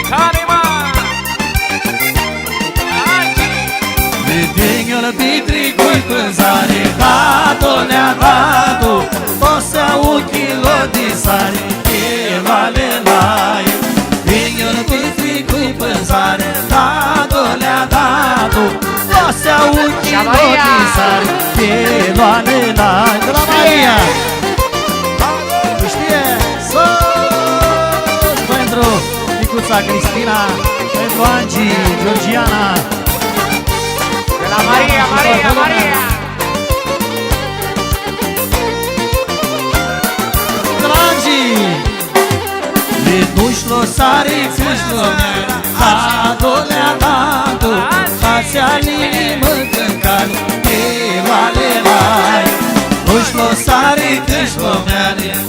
care, mă? Vedeți-l Petricui pânzare, dat-o le-a dat-o, o să aud kilo de sare, la-le-lai. Vedeți-l Petricui pânzare, dat-o le-a dat-o, o să aud kilo de sare, la-le-lai. De la Maria! Tu știe? Sus! Pentru micuța Cristina, pentru Angie, Georgiana. La Maria, Maria, Maria! Dragi! Le dușlo sare câșlo Dado le-a dado Fațea inimă câncare Le-la-le-lai Dușlo sare câșlo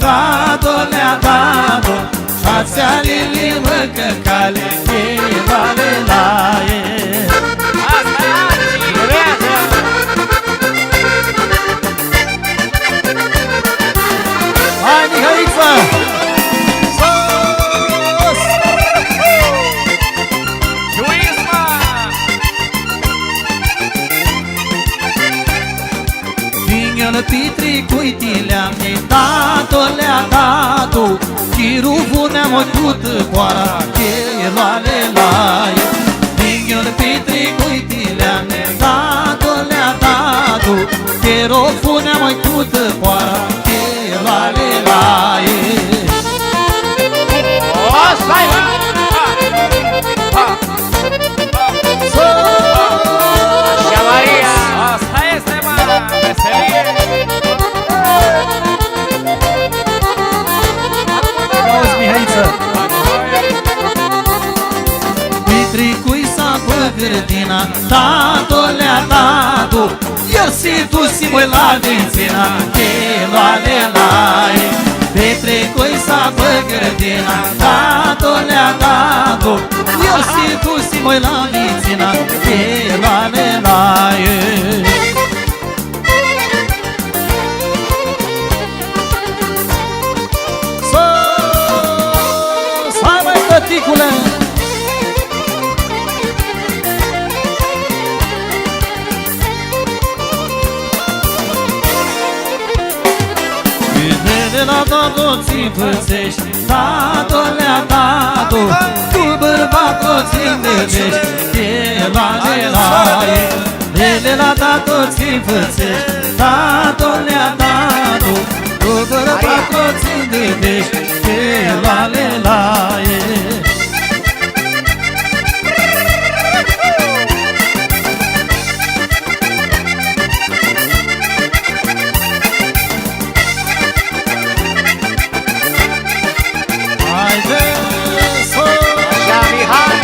Dado le-a dado Fațea inimă câncare Le-la-le-lai. Hai, Mihaița! Sus! Juisma! Vină-l Petricui le-am dat-o, le-a dat-o Chiruvul ne-a măcut poara Che-la-le-lai. Vină-l Petricui le-am dat-o, le-a dat-o Chiruvul ne-a măcut poara Che-la-le-lai. O, stai, mă! Așa, Maria! Asta este, mă! Veselie! Auzi, Mihaiță! Petricui s-a păgârdina, dat-o le-a dat-o El si tu si măi la dințina, Che-la-le-lai. Petricui s-a păgârdina, dat-o le-a dat-o El si tu si măi la dințina, Che-la-le-lai. Sus! Hai mai tăticule! Le-a dat-o ți-mi fățești, dat-o le-a dat-o Cu bărbat-o ți-mi devești, Che-la-le-lai. Le-a dat-o ți-mi fățești, dat-o le-a dat-o Cu bărbat-o ți-mi devești, Che-la-le-lai. Așa, Mihai!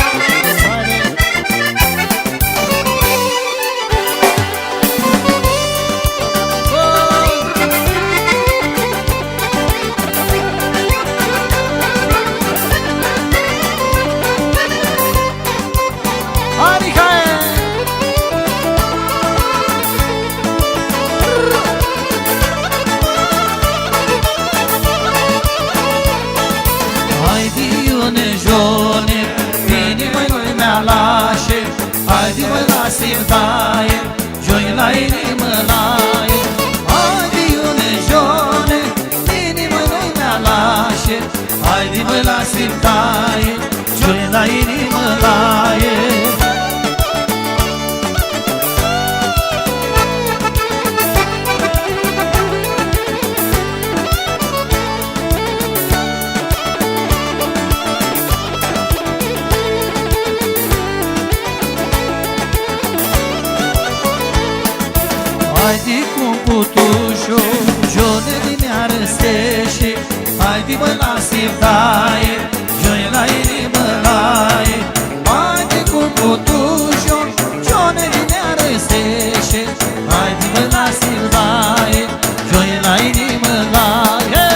Haide mă la simtaie, joi la inimă laie. Haide iune jone, inimă nu mea lașe. Haide mă la simtaie, joi la inimă laie. Haide cum putușo, jone din arăsteșe. Haide mă la simtaie, joi la inimă laie. Haide cum putușo, jone din arăsteșe. Haide mă la simtaie, joi la inimă laie.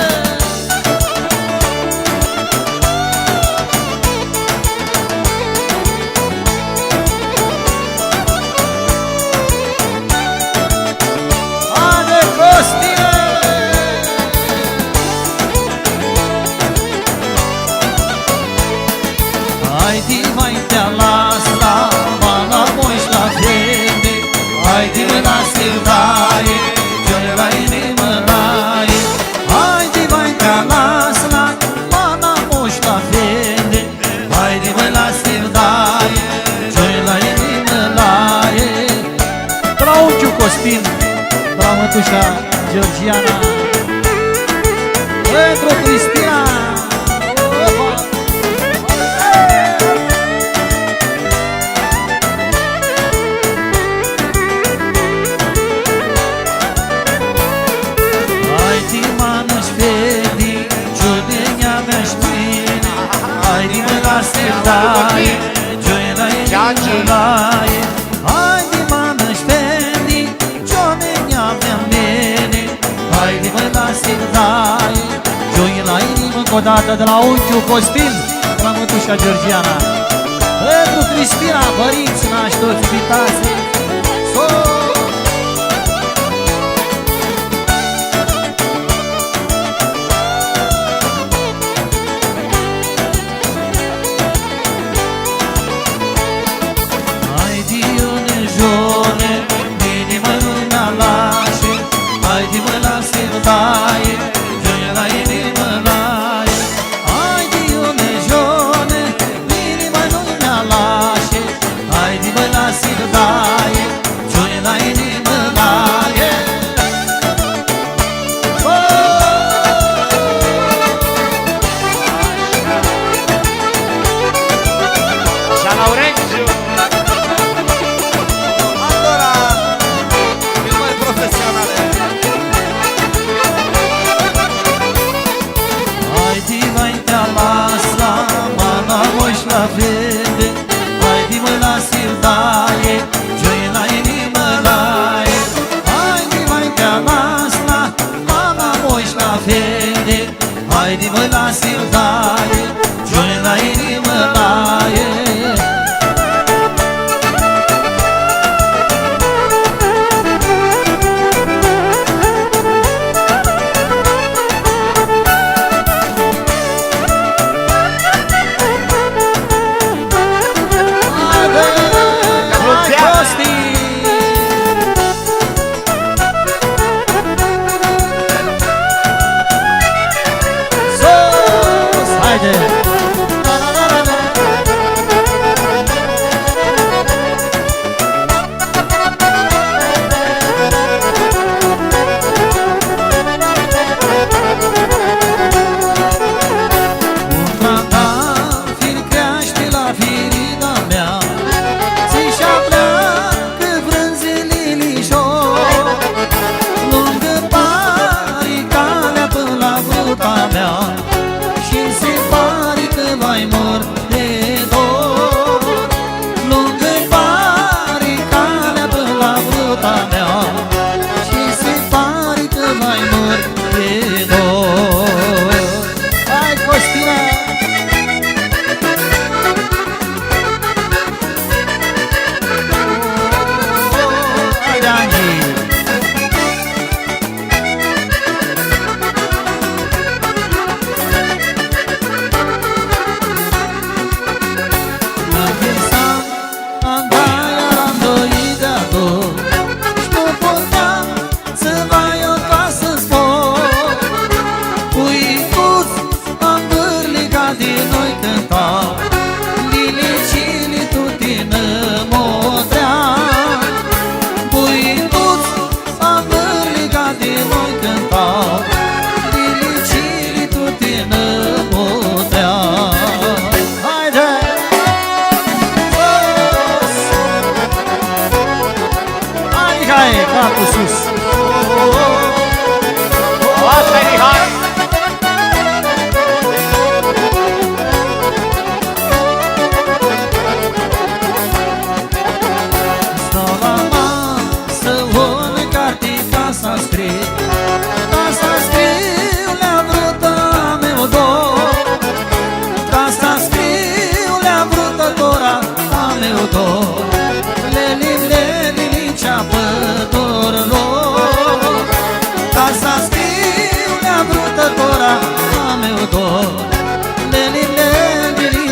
Haide mai te las la mana moș la vede. Haide mă la sildaie, joie la inimă laie. Haide mai te las la mana moș la vede. Haide mă la sildaie, joie la inimă laie. De la unchiul Costin, de la mătușa Georgiana, pentru Cristina. Sildaie, joie la inimă laie. Haide mă-nă-și fendi, cione-nea mea mene. Haide mă la sildaie, joie la inimă. Încă o dată de la unchiul Costin, la mătușa Georgiana, pentru Cristina, părinți nași toți invitați. Sildaie, joie la inimă laie. Haide iune jone, inima nu ne-a lașe. Haide mă la sildaie, joie la inimă laie. Așa la urechi. Allora, filmări profesionale. Haide mai te las la mana moș la vede. Haide mă la sildaie, joie la inimă laie. Haide mai te las la mana moș la vede. Haide mă la sildaie, joie la inimă laie. Meu dor, lele, lele, lele,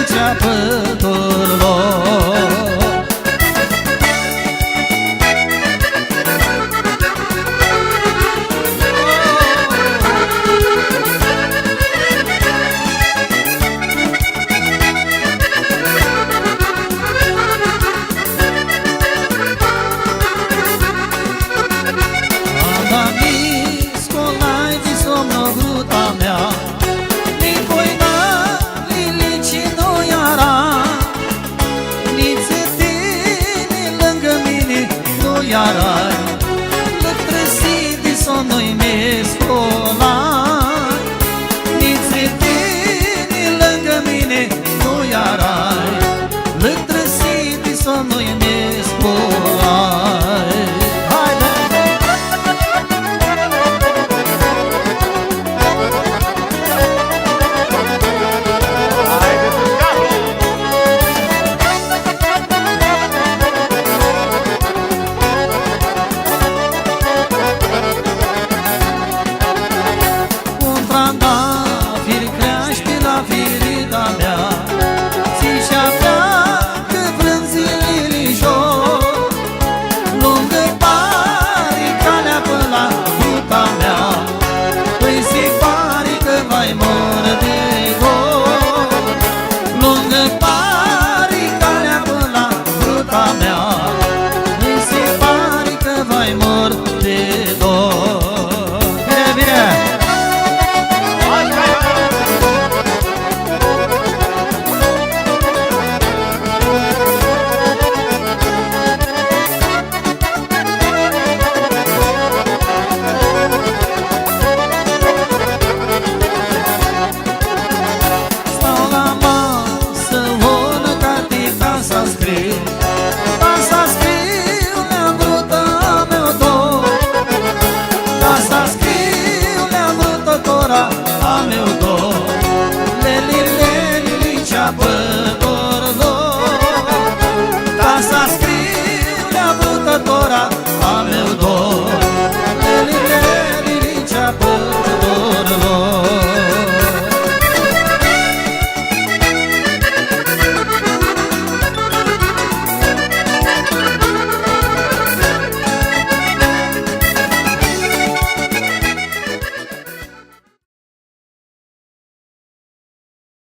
iarai Lătrăsit-i somnul nespolai Haide! Haide, Dușcaru! Un trandafir crește la firida mea Și avea că frânzile jos Lungă pare calea până la ruta mea Păi se pare că vai mor de dor Lungă